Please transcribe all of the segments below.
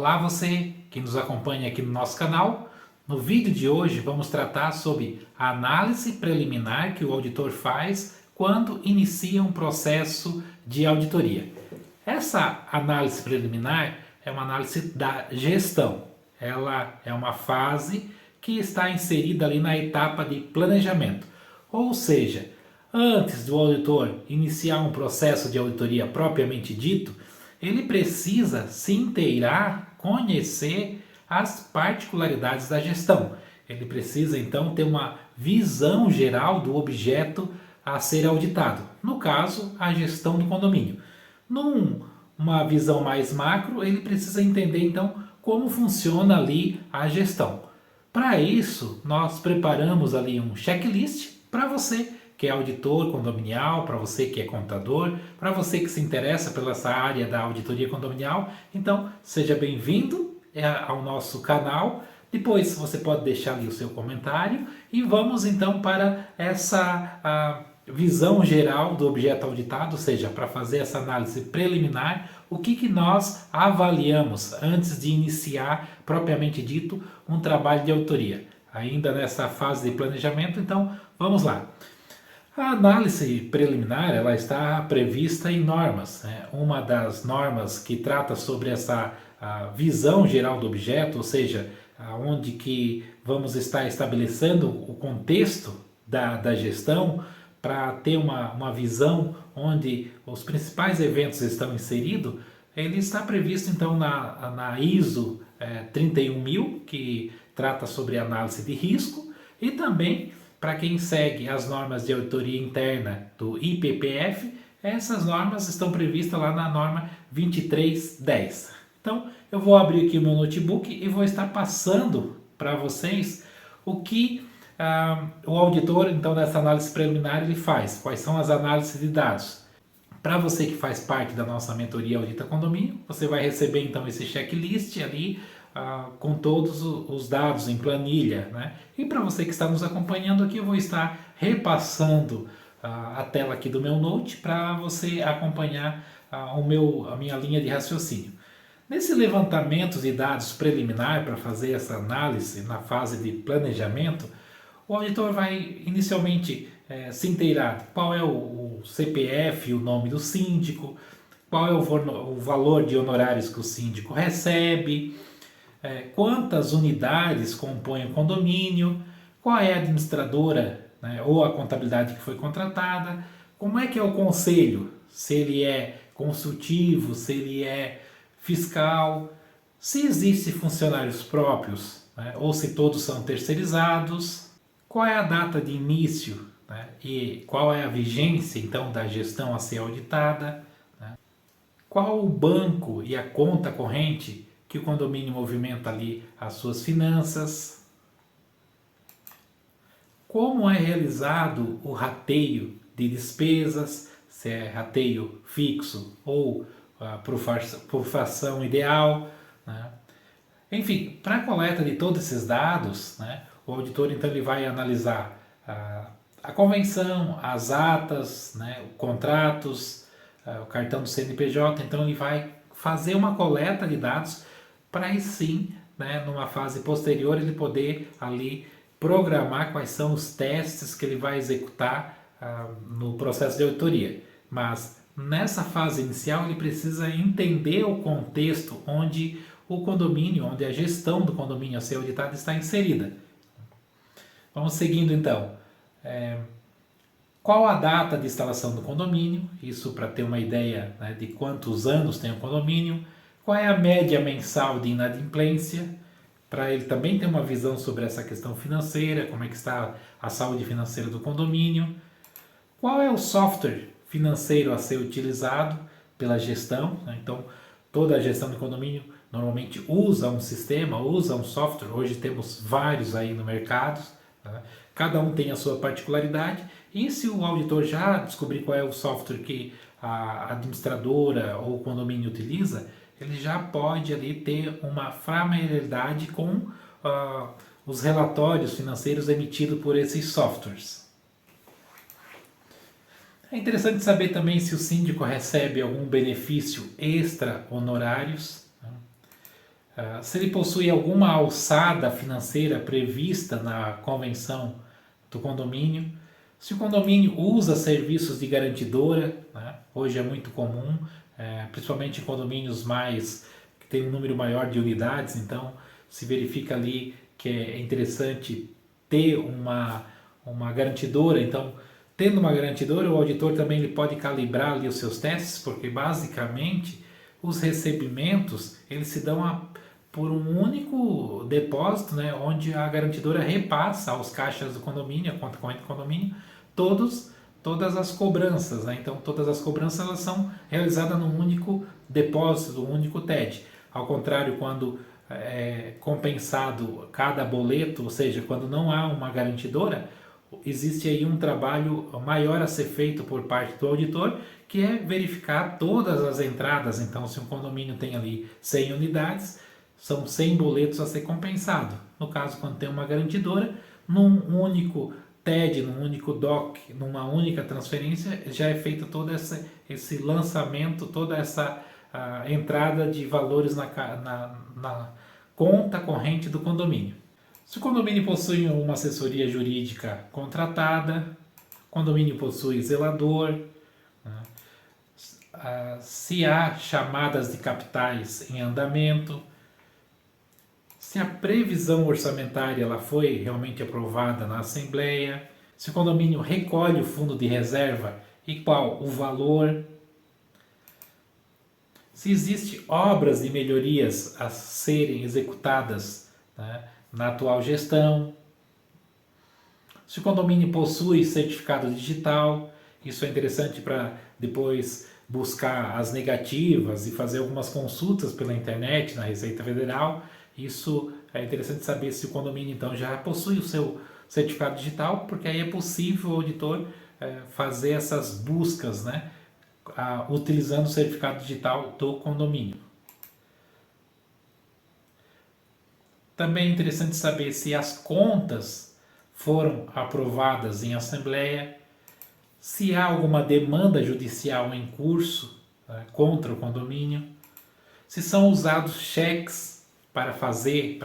Olá você que nos acompanha aqui no nosso canal. No vídeo de hoje vamos tratar sobre a análise preliminar que o auditor faz quando inicia um processo de auditoria. Essa análise preliminar é uma análise da gestão. Ela é uma fase que está inserida ali na etapa de planejamento. Ou seja, antes do auditor iniciar um processo de auditoria propriamente dito, ele precisa se inteirar, conhecer as particularidades da gestão. Ele precisa então ter uma visão geral do objeto a ser auditado. No caso, a gestão do condomínio. Numa visão mais macro, ele precisa entender então como funciona ali a gestão. Para isso, nós preparamos ali um checklist para você que é auditor condominial, para você que é contador, para você que se interessa pela essa área da auditoria condominial. Então, seja bem-vindo ao nosso canal. Depois você pode deixar ali o seu comentário e vamos então para essa visão geral do objeto auditado, ou seja, para fazer essa análise preliminar, o que nós avaliamos antes de iniciar, propriamente dito, um trabalho de auditoria. Ainda nessa fase de planejamento, então vamos lá. A análise preliminar ela está prevista em normas. Uma das normas que trata sobre essa visão geral do objeto, ou seja, onde que vamos estar estabelecendo o contexto da gestão para ter uma visão onde os principais eventos estão inseridos, ele está previsto então na ISO 31000, que trata sobre análise de risco, e também para quem segue as normas de auditoria interna do IPPF, essas normas estão previstas lá na norma 2310. Então, eu vou abrir aqui o meu notebook e vou estar passando para vocês o que o auditor, então, dessa análise preliminar, ele faz. Quais são as análises de dados. Para você que faz parte da nossa mentoria Audita Condomínio, você vai receber, então, esse checklist ali, com todos os dados em planilha, né? E para você que está nos acompanhando aqui, eu vou estar repassando a tela aqui do meu Note para você acompanhar a minha linha de raciocínio. Nesse levantamento de dados preliminar para fazer essa análise na fase de planejamento, o auditor vai inicialmente se inteirar qual é o CPF, o nome do síndico, qual é o valor de honorários que o síndico recebe, quantas unidades compõem o condomínio, qual é a administradora, né, ou a contabilidade que foi contratada, como é que é o conselho, se ele é consultivo, se ele é fiscal, se existem funcionários próprios, né, ou se todos são terceirizados, qual é a data de início, né, e qual é a vigência então da gestão a ser auditada, né, qual o banco e a conta corrente que o condomínio movimenta ali as suas finanças, como é realizado o rateio de despesas, se é rateio fixo ou por fração ideal, né? Enfim, para a coleta de todos esses dados, né, o auditor então ele vai analisar a convenção, as atas, né, contratos, o cartão do CNPJ, então ele vai fazer uma coleta de dados para aí sim, né, numa fase posterior, ele poder ali programar quais são os testes que ele vai executar no processo de auditoria. Mas nessa fase inicial ele precisa entender o contexto onde o condomínio, onde a gestão do condomínio a ser auditada está inserida. Vamos seguindo então. Qual a data de instalação do condomínio? Isso para ter uma ideia, né, de quantos anos tem o condomínio. Qual é a média mensal de inadimplência? Para ele também ter uma visão sobre essa questão financeira, como é que está a saúde financeira do condomínio. Qual é o software financeiro a ser utilizado pela gestão? Então, toda a gestão do condomínio normalmente usa um sistema, usa um software. Hoje temos vários aí no mercado, né? Cada um tem a sua particularidade. E se o auditor já descobrir qual é o software que a administradora ou o condomínio utiliza, ele já pode ali ter uma familiaridade com os relatórios financeiros emitidos por esses softwares. É interessante saber também se o síndico recebe algum benefício extra honorários, né? Se ele possui alguma alçada financeira prevista na convenção do condomínio, se o condomínio usa serviços de garantidora, né? Hoje é muito comum, principalmente em condomínios que tem um número maior de unidades, então se verifica ali que é interessante ter uma garantidora. Então, tendo uma garantidora, o auditor também ele pode calibrar ali os seus testes, porque basicamente os recebimentos eles se dão por um único depósito, né, onde a garantidora repassa aos caixas do condomínio, a conta corrente do condomínio, todas as cobranças, né? Então todas as cobranças elas são realizadas num único depósito, um único TED. Ao contrário, quando é compensado cada boleto, ou seja, quando não há uma garantidora, existe aí um trabalho maior a ser feito por parte do auditor, que é verificar todas as entradas. Então, se um condomínio tem ali 100 unidades, são 100 boletos a ser compensado. No caso, quando tem uma garantidora, num único TED, num único DOC, numa única transferência, já é feito todo esse lançamento, toda essa entrada de valores na conta corrente do condomínio. Se o condomínio possui uma assessoria jurídica contratada, o condomínio possui zelador, né? Se há chamadas de capitais em andamento, se a previsão orçamentária ela foi realmente aprovada na Assembleia, se o condomínio recolhe o fundo de reserva e qual o valor, se existem obras de melhorias a serem executadas, né, na atual gestão, se o condomínio possui certificado digital. Isso é interessante para depois buscar as negativas e fazer algumas consultas pela internet na Receita Federal. Isso é interessante saber se o condomínio então já possui o seu certificado digital, porque aí é possível o auditor fazer essas buscas, né, utilizando o certificado digital do condomínio. Também é interessante saber se as contas foram aprovadas em assembleia, se há alguma demanda judicial em curso, né, contra o condomínio, se são usados cheques para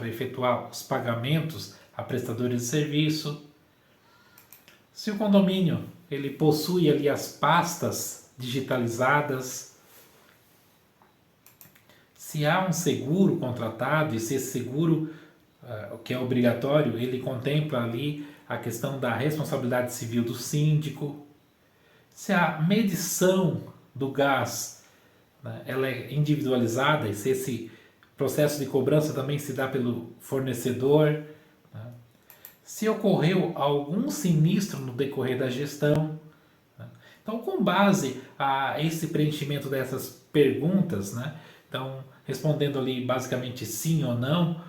efetuar os pagamentos a prestadores de serviço, se o condomínio ele possui ali as pastas digitalizadas, se há um seguro contratado e se esse seguro, que é obrigatório, ele contempla ali a questão da responsabilidade civil do síndico, se a medição do gás, né, ela é individualizada e se esse processo de cobrança também se dá pelo fornecedor, né, se ocorreu algum sinistro no decorrer da gestão. Né. Então, com base a esse preenchimento dessas perguntas, né, então respondendo ali basicamente sim ou não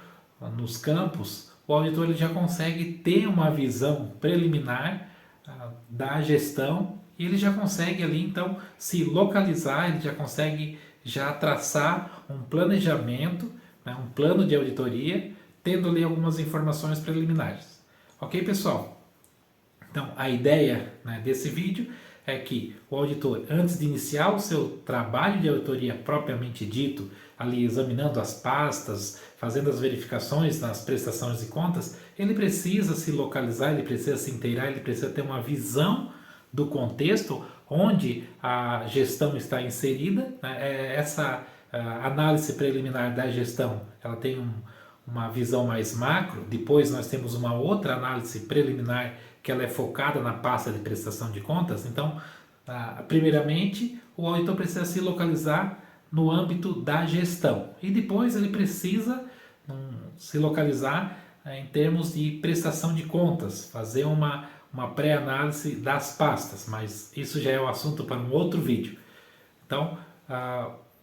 nos campos, o auditor ele já consegue ter uma visão preliminar da gestão e ele já consegue ali então se localizar, ele já consegue já traçar um planejamento, né, um plano de auditoria, tendo ali algumas informações preliminares. Ok, pessoal? Então, a ideia, né, desse vídeo é que o auditor, antes de iniciar o seu trabalho de auditoria propriamente dito, ali examinando as pastas, fazendo as verificações nas prestações de contas, ele precisa se localizar, ele precisa se inteirar, ele precisa ter uma visão do contexto onde a gestão está inserida, né? Essa análise preliminar da gestão, ela tem uma visão mais macro. Depois nós temos uma outra análise preliminar que ela é focada na pasta de prestação de contas. Então, primeiramente, o auditor precisa se localizar no âmbito da gestão e depois ele precisa se localizar em termos de prestação de contas, fazer uma pré-análise das pastas, mas isso já é um assunto para um outro vídeo. Então,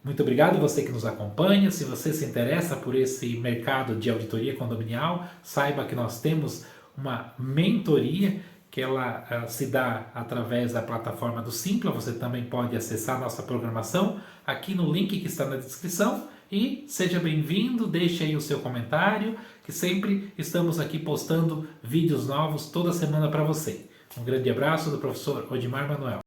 muito obrigado você que nos acompanha. Se você se interessa por esse mercado de auditoria condominial, saiba que nós temos uma mentoria que ela se dá através da plataforma do Simpla. Você também pode acessar nossa programação aqui no link que está na descrição. E seja bem-vindo, deixe aí o seu comentário, que sempre estamos aqui postando vídeos novos toda semana para você. Um grande abraço do professor Odimar Manuel.